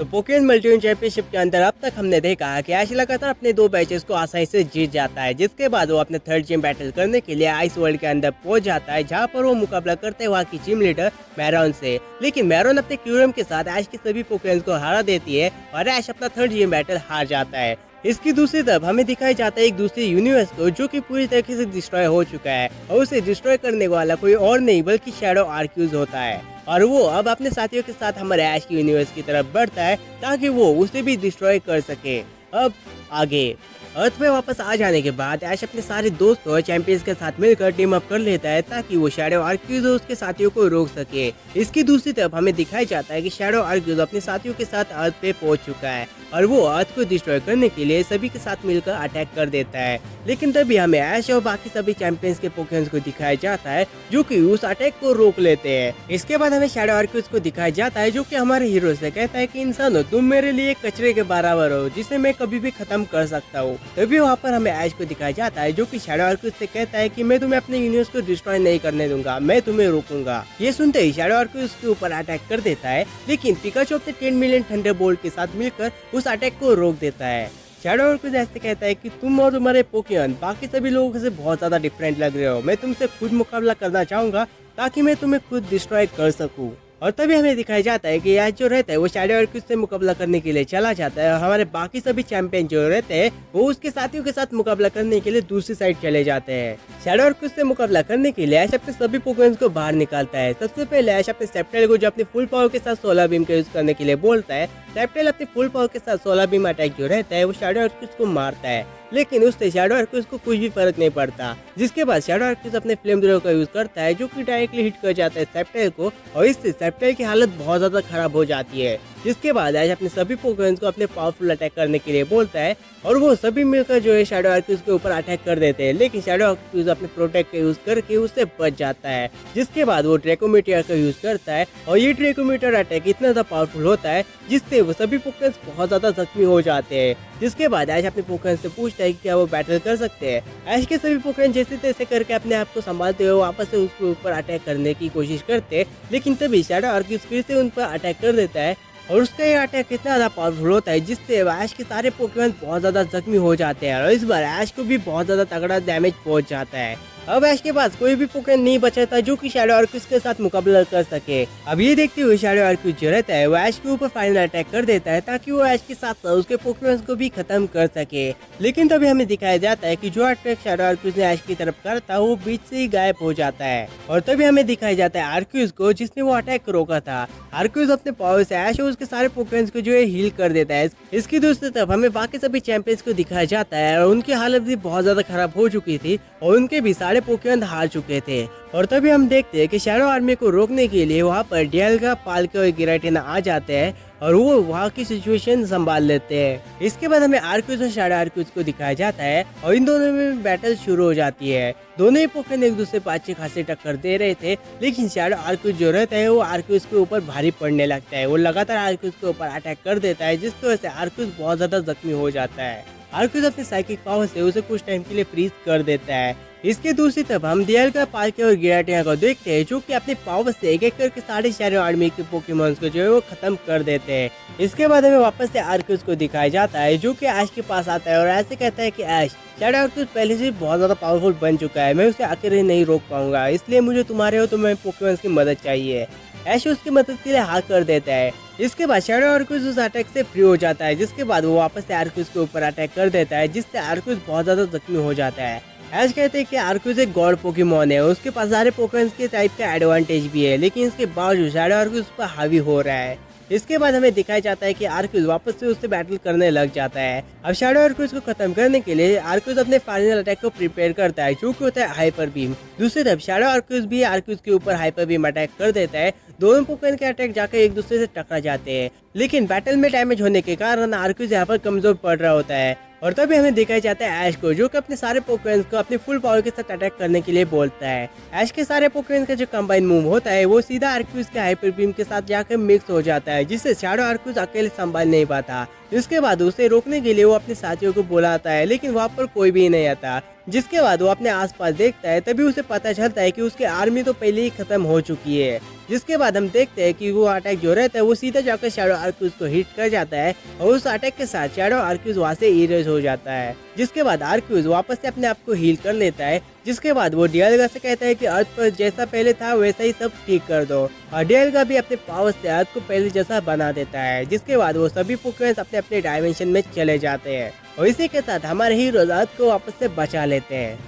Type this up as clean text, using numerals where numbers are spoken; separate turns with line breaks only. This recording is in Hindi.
तो पोकेमॉन मल्टीवर्स चैंपियनशिप के अंदर अब तक हमने देखा है कि ऐश लगातार अपने 2 मैचेस को आसानी से जीत जाता है, जिसके बाद वो अपने थर्ड जिम बैटल करने के लिए आइस वर्ल्ड के अंदर पहुंच जाता है, जहां पर वो मुकाबला करते हैं वहां की जिम लीडर मैरोन से। लेकिन मैरोन अपने क्यूरम के साथ ऐश के सभी पोकेमॉन्स को हरा देती है और ऐश अपना थर्ड जिम बैटल हार जाता है। इसकी दूसरी तरफ हमें दिखाया जाता है एक दूसरे यूनिवर्स को जो कि पूरी तरीके से डिस्ट्रॉय हो चुका है और उसे डिस्ट्रॉय करने वाला कोई और नहीं बल्कि शैडो आर्क्यूज होता है और वो अब अपने साथियों के साथ हमारे ऐश की यूनिवर्स की तरफ बढ़ता है ताकि वो उसे भी डिस्ट्रॉय कर सके। अब आगे अर्थ में वापस आ जाने के बाद ऐश अपने सारे दोस्तों और चैंपियंस के साथ मिलकर टीम अप कर लेता है ताकि वो शैडो आर्क्यूज और उसके साथियों को रोक सके। इसकी दूसरी तरफ हमें दिखाया जाता है कि शैडो आर्क्यूज अपने साथियों के साथ अर्थ पे पहुंच चुका है और वो अर्थ को डिस्ट्रॉय करने के लिए सभी के साथ मिलकर अटैक कर देता है। लेकिन तभी हमें ऐश और बाकी सभी चैंपियंस के पोकेमॉन्स को दिखाया जाता है जो कि उस अटैक को रोक लेते हैं। इसके बाद हमें शैडो आर्क्यूज को दिखाया जाता है जो कि हमारे हीरो से कहता है कि इंसानों तुम मेरे लिए कचरे के बराबर हो जिसे मैं कभी भी खत्म कर सकता हूँ। तभी वहाँ पर हमें ऐश को दिखाया जाता है जो कि शैडो आर्क्यूज से कहता है कि मैं तुम्हें अपने यूनिवर्स को डिस्ट्रॉय नहीं करने दूंगा, मैं तुम्हें रोकूंगा। ये सुनते ही शैडो आर्क्यूज के ऊपर अटैक कर देता है, लेकिन पिकाचू अपने 10 मिलियन थंडरबोल्ट के साथ मिलकर उस अटैक को रोक देता है। शैडो आर्क्यूज ऐसे कहता है कि तुम और तुम्हारे पोकेमॉन बाकी सभी लोगों से बहुत ज्यादा डिफरेंट लग रहे हो, मैं तुमसे खुद मुकाबला करना चाहूंगा ताकि मैं तुम्हें खुद डिस्ट्रॉय कर सकूं। और तभी हमें दिखाया जाता है कि ऐश जो रहता है वो शैडो आर्क्यूज से मुकाबला करने के लिए चला जाता है और हमारे बाकी सभी चैंपियन जो रहते हैं वो उसके साथियों के साथ मुकाबला करने के लिए दूसरी साइड चले जाते हैं। शैडो आर्क्यूज से मुकाबला करने के लिए ऐश अपने सभी पोकेमॉन्स को बाहर निकालता है। सबसे पहले ऐश अपने सेप्टेल को जो अपनी फुल पावर के साथ सोलर बीम का यूज करने के लिए बोलता है। सेप्टेल अपनी फुल पावर के साथ सोलर बीम अटैक जो रहता है वो शैडो आर्क्यूज को मारता है, लेकिन उससे शैडो आर्क्यूज को कुछ भी फर्क नहीं पड़ता। जिसके बाद शैडो आर्क्यूज अपने फ्लेम थ्रो का यूज करता है जो कि डायरेक्टली हिट कर जाता है सेप्टेल को और इससे सेप्टेल की हालत बहुत ज्यादा खराब हो जाती है। जिसके बाद ऐश अपने सभी पोकेमॉन्स को अपने पावरफुल अटैक करने के लिए बोलता है और वो सभी मिलकर जो है शैडो आर्क्यूज के ऊपर अटैक कर देते हैं, लेकिन शैडो आर्क्यूज अपने प्रोटेक्ट का यूज करके उससे बच जाता है। जिसके बाद वो ड्रैकोमीटर का यूज करता है और ये ड्रैकोमीटर अटैक इतना ज्यादा पावरफुल होता है जिससे वो सभी पोकेमॉन्स बहुत ज्यादा जख्मी हो जाते हैं। जिसके बाद ऐश अपने पोकेमॉन्स से पूछता है कि क्या वो बैटल कर सकते हैं। ऐश के सभी पोकेमॉन जैसे तैसे करके अपने आप को संभालते हुए वापस से उसके ऊपर अटैक करने की कोशिश करते, लेकिन तभी शैडो आर्क्यूज फिर से उन पर अटैक कर देता है और उसका ये अटैक इतना ज्यादा पावरफुल होता है जिससे ऐश के सारे पोकेमॉन बहुत ज्यादा जख्मी हो जाते हैं और इस बार ऐश को भी बहुत ज्यादा तगड़ा डैमेज पहुंच जाता है। अब ऐश के पास कोई भी पोकेमॉन नहीं बचा था जो कि शैडो आर्क्यूज के साथ मुकाबला कर सके। अब ये देखते हुए शैडो आर्क्यूज जो रहता है वो ऐश के ऊपर फाइनल अटैक कर देता है ताकि वो ऐश के साथ साथ उसके पोकेमॉन्स को भी खत्म कर सके। लेकिन तभी हमें दिखाया जाता है कि जो अटैक शैडो आर्क्यूज ने ऐश की तरफ करा था वो बीच से ही गायब हो जाता है और तभी हमें दिखाया जाता है आर्क्यूज को जिसने वो अटैक रोका था। आर्क्यूज अपने पावर से ऐश और उसके सारे पोकेमॉन्स को जो है हील कर देता है। इसकी दूसरी तरफ हमें बाकी सभी चैंपियंस को दिखाया जाता है और उनकी हालत भी बहुत ज्यादा खराब हो चुकी थी और उनके भी सारे पोकेमॉन हार चुके थे। और तभी हम देखते हैं कि शैडो आर्मी को रोकने के लिए वहाँ पर डियालगा, पालके और गिराटिना आ जाते हैं और वो वहाँ की सिचुएशन संभाल लेते हैं। इसके बाद हमें आर्क्यूज और शैडो आर्क्यूज को दिखाया जाता है और इन दोनों में बैटल शुरू हो जाती है। दोनों ही पोकेमॉन एक दूसरे पर अच्छे खासे टक्कर दे रहे थे, लेकिन शैडो आर्क्यूज जो रहता है वो आर्क्यूज के ऊपर भारी पड़ने लगता है। वो लगातार आर्क्यूज के ऊपर अटैक कर देता है जिसकी वजह से आर्क्यूज बहुत ज्यादा जख्मी हो जाता है। आर्क्यूज अपने साइकिक पावर से उसे कुछ टाइम के लिए फ्रीज कर देता है। इसके दूसरी तरफ हम डियालगा, पालके और गिराटिना को देखते हैं जो कि अपने पावर से एक एक करके सारे शैडो आर्मी के पोकेमॉन्स को जो है वो खत्म कर देते हैं। इसके बाद हमें वापस से आर्क्यूज को दिखाया जाता है जो कि ऐश के पास आता है और ऐसे कहता है कि ऐश, शैडो आर्क्यूज पहले से बहुत ज्यादा पावरफुल बन चुका है, मैं उसे अकेले नहीं रोक पाऊंगा, इसलिए मुझे तुम्हारे और तुम्हारे पोकेमॉन्स की मदद चाहिए। ऐश उसकी मदद के लिए हाँ कर देता है। इसके बाद शैडो आर्क्यूज उस अटैक से फ्री हो जाता है, जिसके बाद वो वापस से आर्क्यूज के ऊपर अटैक कर देता है जिससे आर्क्यूज बहुत ज्यादा जख्मी हो जाता है। ऐश कहते हैं कि आर्क्यूज एक गॉड पोकेमॉन है, उसके पास सारे पोकेमॉन्स के टाइप का एडवांटेज भी है, लेकिन इसके बावजूद शैडो आर्क्यूज पर हावी हो रहा है। इसके बाद हमें दिखाया जाता है कि आर्क्यूज वापस से उससे बैटल करने लग जाता है। अब शैडो आर्क्यूज को खत्म करने के लिए आर्क्यूज अपने फाइनल अटैक को प्रिपेयर करता है जो कि होता है हाइपर बीम। दूसरी तरफ शैडो आर्क्यूज भी आर्क्यूज के ऊपर हाइपर बीम अटैक कर देता है। दोनों पोकेमॉन के अटैक जाकर एक दूसरे से टकरा जाते हैं, लेकिन बैटल में डैमेज होने के कारण आर्क्यूज यहाँ पर कमजोर पड़ रहा होता है। और तभी हमें दिखाया जाता है ऐश को जो कि अपने सारे पोकेमॉन्स को अपने फुल पावर के साथ अटैक करने के लिए बोलता है। ऐश के सारे पोकेमॉन का जो कंबाइन मूव होता है वो सीधा आर्क्यूज के हाइपर बीम के साथ जाकर मिक्स हो जाता है जिससे शैडो आर्क्यूज अकेले संभाल नहीं पाता। इसके बाद उसे रोकने के लिए वो अपने साथियों को बुलाता है, लेकिन वहाँ पर कोई भी नहीं आता। जिसके बाद वो अपने आसपास देखता है, तभी उसे पता चलता है कि उसकी आर्मी तो पहले ही खत्म हो चुकी है। जिसके बाद हम देखते हैं कि वो अटैक जो रहता है वो सीधा जाकर शैडो आर्क्यूज को हिट कर जाता है और उस अटैक के साथ शैडो आर्क्यूज वहाँ से इरेज हो जाता है। जिसके बाद आर्क्यूज वापस से अपने आप को हील कर लेता है। जिसके बाद वो डियाल्गा से कहता है कि अर्थ पर जैसा पहले था वैसा ही सब ठीक कर दो, और डियाल्गा भी अपने पावर से अर्थ को पहले जैसा बना देता है। जिसके बाद वो सभी पोकेमॉन अपने अपने डायमेंशन में चले जाते हैं और इसी के साथ हमारे हीरोज अर्थ को वापस से बचा लेते हैं।